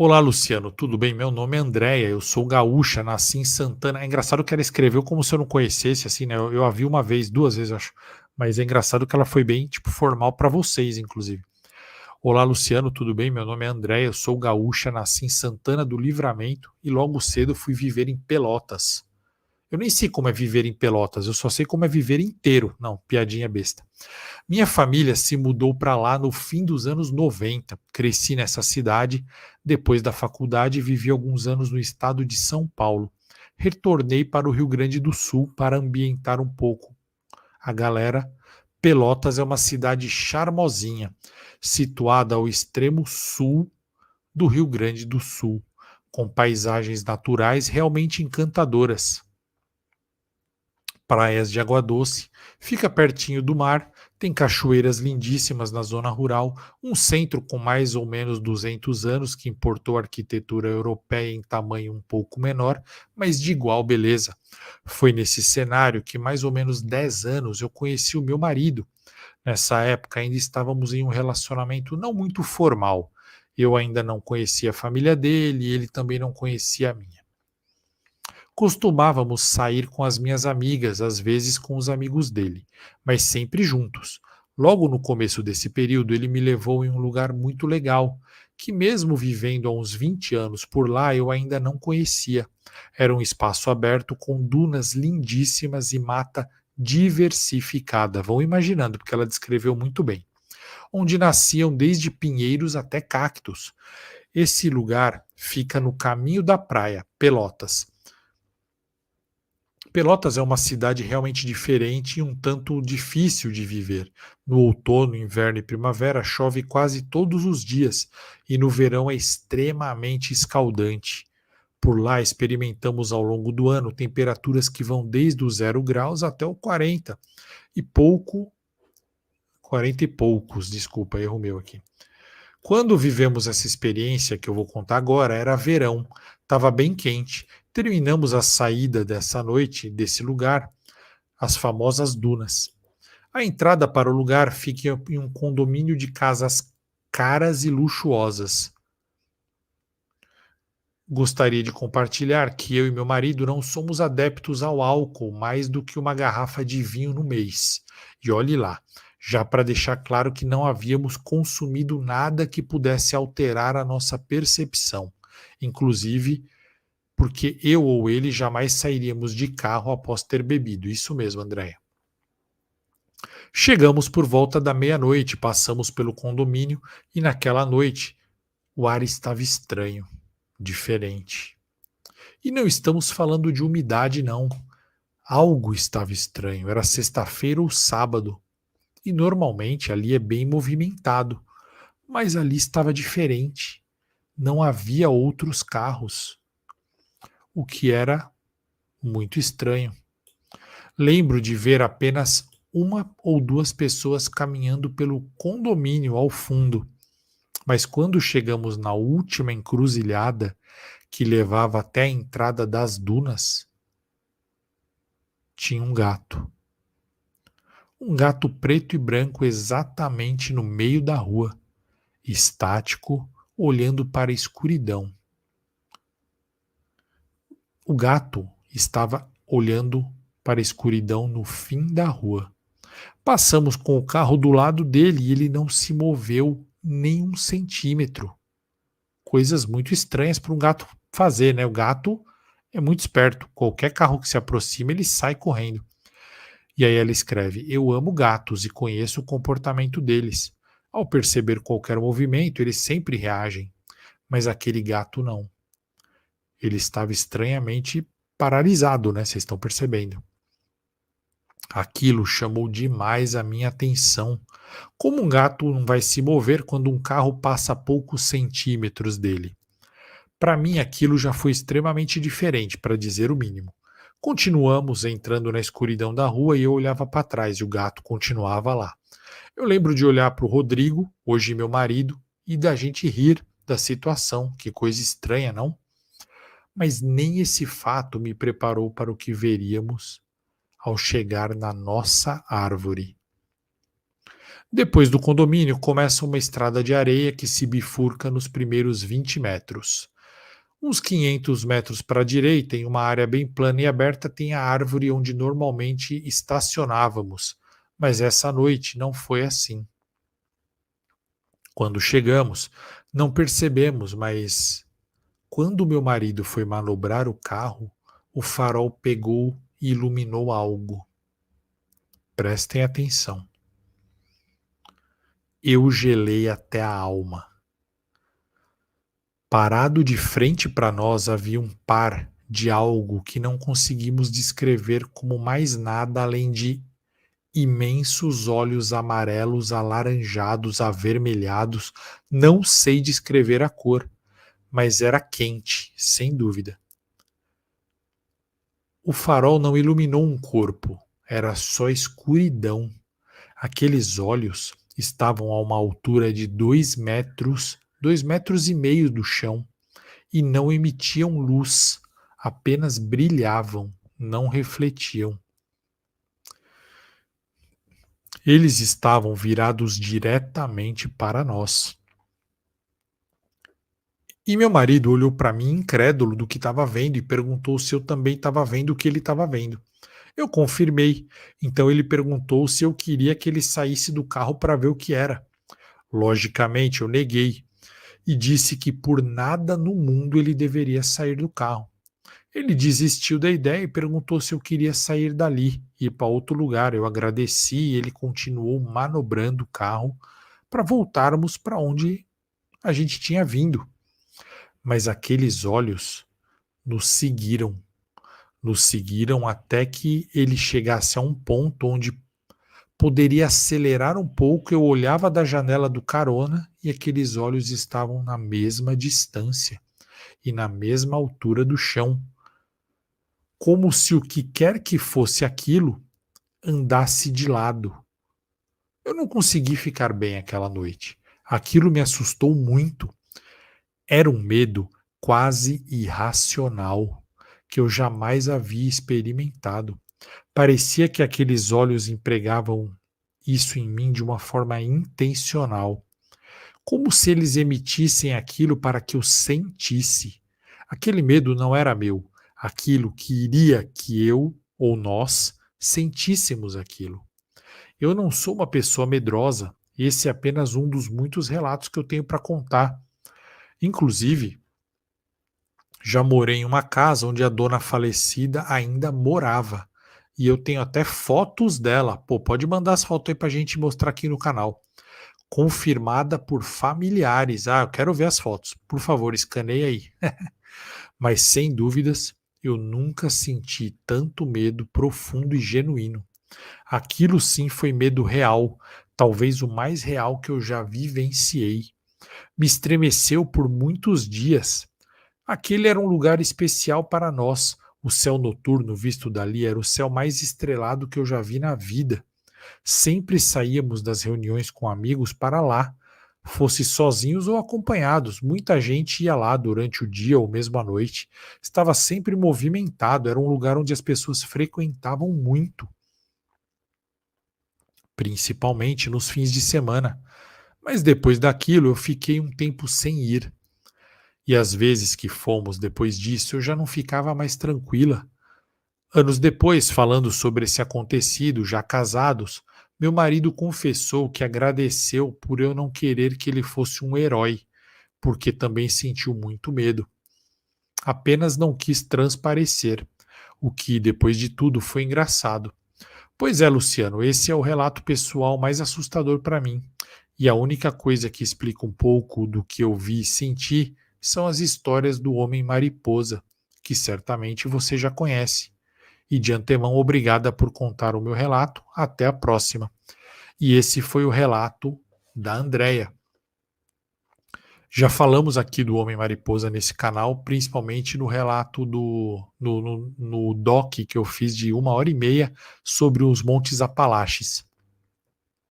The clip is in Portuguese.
Olá, Luciano, tudo bem? Meu nome é Andréia, eu sou gaúcha, nasci em Santana. É engraçado que ela escreveu como se eu não conhecesse, assim, né? Eu a vi uma vez, duas vezes, acho. Mas é engraçado que ela foi bem, tipo, formal para vocês, inclusive. Olá, Luciano, tudo bem? Meu nome é Andréia, eu sou gaúcha, nasci em Santana do Livramento e logo cedo fui viver em Pelotas. Eu nem sei como é viver em Pelotas, eu só sei como é viver inteiro. Não, piadinha besta. Minha família se mudou para lá no fim dos anos 90. Cresci nessa cidade. Depois da faculdade, vivi alguns anos no estado de São Paulo. Retornei para o Rio Grande do Sul para ambientar um pouco a galera. Pelotas é uma cidade charmosinha, situada ao extremo sul do Rio Grande do Sul, com paisagens naturais realmente encantadoras, praias de água doce, fica pertinho do mar, tem cachoeiras lindíssimas na zona rural, um centro com mais ou menos 200 anos que importou arquitetura europeia em tamanho um pouco menor, mas de igual beleza. Foi nesse cenário que mais ou menos 10 anos eu conheci o meu marido. Nessa época ainda estávamos em um relacionamento não muito formal. Eu ainda não conhecia a família dele e ele também não conhecia a minha. Costumávamos sair com as minhas amigas, às vezes com os amigos dele, mas sempre juntos. Logo no começo desse período, ele me levou em um lugar muito legal, que, mesmo vivendo há uns 20 anos por lá, eu ainda não conhecia. Era um espaço aberto com dunas lindíssimas e mata diversificada. Vão imaginando, porque ela descreveu muito bem. Onde nasciam desde pinheiros até cactos. Esse lugar fica no caminho da praia, Pelotas. Pelotas é uma cidade realmente diferente e um tanto difícil de viver. No outono, inverno e primavera chove quase todos os dias e no verão é extremamente escaldante. Por lá experimentamos ao longo do ano temperaturas que vão desde os 0 graus até o 40 e pouco, 40 e poucos, desculpa, erro meu aqui. Quando vivemos essa experiência que eu vou contar agora, era verão, estava bem quente. Terminamos a saída dessa noite, desse lugar, as famosas dunas. A entrada para o lugar fica em um condomínio de casas caras e luxuosas. Gostaria de compartilhar que eu e meu marido não somos adeptos ao álcool mais do que uma garrafa de vinho no mês. E olhe lá, já para deixar claro que não havíamos consumido nada que pudesse alterar a nossa percepção, inclusive porque eu ou ele jamais sairíamos de carro após ter bebido. Isso mesmo, Andréia. Chegamos por volta da meia-noite, passamos pelo condomínio e naquela noite o ar estava estranho, diferente. E não estamos falando de umidade, não. Algo estava estranho. Era sexta-feira ou sábado. E normalmente ali é bem movimentado. Mas ali estava diferente. Não havia outros carros, o que era muito estranho. Lembro de ver apenas uma ou duas pessoas caminhando pelo condomínio ao fundo. Mas quando chegamos na última encruzilhada, que levava até a entrada das dunas, tinha um gato. Um gato preto e branco exatamente no meio da rua, estático, olhando para a escuridão. O gato estava olhando para a escuridão no fim da rua. Passamos com o carro do lado dele e ele não se moveu nem um centímetro. Coisas muito estranhas para um gato fazer, né? O gato é muito esperto. Qualquer carro que se aproxima, ele sai correndo. E aí ela escreve: Eu amo gatos e conheço o comportamento deles. Ao perceber qualquer movimento, eles sempre reagem. Mas aquele gato não. Ele estava estranhamente paralisado, né? Vocês estão percebendo. Aquilo chamou demais a minha atenção. Como um gato não vai se mover quando um carro passa a poucos centímetros dele? Para mim, aquilo já foi extremamente diferente, para dizer o mínimo. Continuamos entrando na escuridão da rua e eu olhava para trás e o gato continuava lá. Eu lembro de olhar para o Rodrigo, hoje meu marido, e da gente rir da situação. Que coisa estranha, não? Mas nem esse fato me preparou para o que veríamos ao chegar na nossa árvore. Depois do condomínio, começa uma estrada de areia que se bifurca nos primeiros 20 metros. Uns 500 metros para a direita, em uma área bem plana e aberta, tem a árvore onde normalmente estacionávamos, mas essa noite não foi assim. Quando chegamos, não percebemos, mas quando meu marido foi manobrar o carro, o farol pegou e iluminou algo. Prestem atenção. Eu gelei até a alma. Parado de frente para nós havia um par de algo que não conseguimos descrever como mais nada além de imensos olhos amarelos, alaranjados, avermelhados. Não sei descrever a cor, mas era quente, sem dúvida. O farol não iluminou um corpo, era só escuridão. Aqueles olhos estavam a uma altura de 2 metros, 2,5 metros do chão, e não emitiam luz, apenas brilhavam, não refletiam. Eles estavam virados diretamente para nós. E meu marido olhou para mim incrédulo do que estava vendo e perguntou se eu também estava vendo o que ele estava vendo. Eu confirmei. Então ele perguntou se eu queria que ele saísse do carro para ver o que era. Logicamente, eu neguei e disse que por nada no mundo ele deveria sair do carro. Ele desistiu da ideia e perguntou se eu queria sair dali, ir para outro lugar. Eu agradeci e ele continuou manobrando o carro para voltarmos para onde a gente tinha vindo. Mas aqueles olhos nos seguiram até que ele chegasse a um ponto onde poderia acelerar um pouco. Eu olhava da janela do carona e aqueles olhos estavam na mesma distância e na mesma altura do chão, como se o que quer que fosse aquilo andasse de lado. Eu não consegui ficar bem aquela noite. Aquilo me assustou muito. Era um medo quase irracional que eu jamais havia experimentado. Parecia que aqueles olhos empregavam isso em mim de uma forma intencional, como se eles emitissem aquilo para que eu sentisse. Aquele medo não era meu, aquilo que iria que eu ou nós sentíssemos aquilo. Eu não sou uma pessoa medrosa, esse é apenas um dos muitos relatos que eu tenho para contar. Inclusive, já morei em uma casa onde a dona falecida ainda morava. E eu tenho até fotos dela. Pô, pode mandar as fotos aí pra gente mostrar aqui no canal. Confirmada por familiares. Ah, eu quero ver as fotos. Por favor, escaneie aí. Mas sem dúvidas, eu nunca senti tanto medo profundo e genuíno. Aquilo sim foi medo real, talvez o mais real que eu já vivenciei. Me estremeceu por muitos dias. Aquele era um lugar especial para nós. O céu noturno visto dali era o céu mais estrelado que eu já vi na vida. Sempre saíamos das reuniões com amigos para lá, fosse sozinhos ou acompanhados. Muita gente ia lá durante o dia ou mesmo à noite. Estava sempre movimentado, era um lugar onde as pessoas frequentavam muito, principalmente nos fins de semana. Mas depois daquilo eu fiquei um tempo sem ir. E às vezes que fomos depois disso, eu já não ficava mais tranquila. Anos depois, falando sobre esse acontecido, já casados, meu marido confessou que agradeceu por eu não querer que ele fosse um herói, porque também sentiu muito medo. Apenas não quis transparecer, o que, depois de tudo, foi engraçado. Pois é, Luciano, esse é o relato pessoal mais assustador para mim. E a única coisa que explica um pouco do que eu vi e senti são as histórias do Homem Mariposa, que certamente você já conhece. E de antemão, obrigada por contar o meu relato. Até a próxima. E esse foi o relato da Andrea. Já falamos aqui do Homem Mariposa nesse canal, principalmente no relato no doc que eu fiz de 1 hora e meia sobre os Montes Apalaches.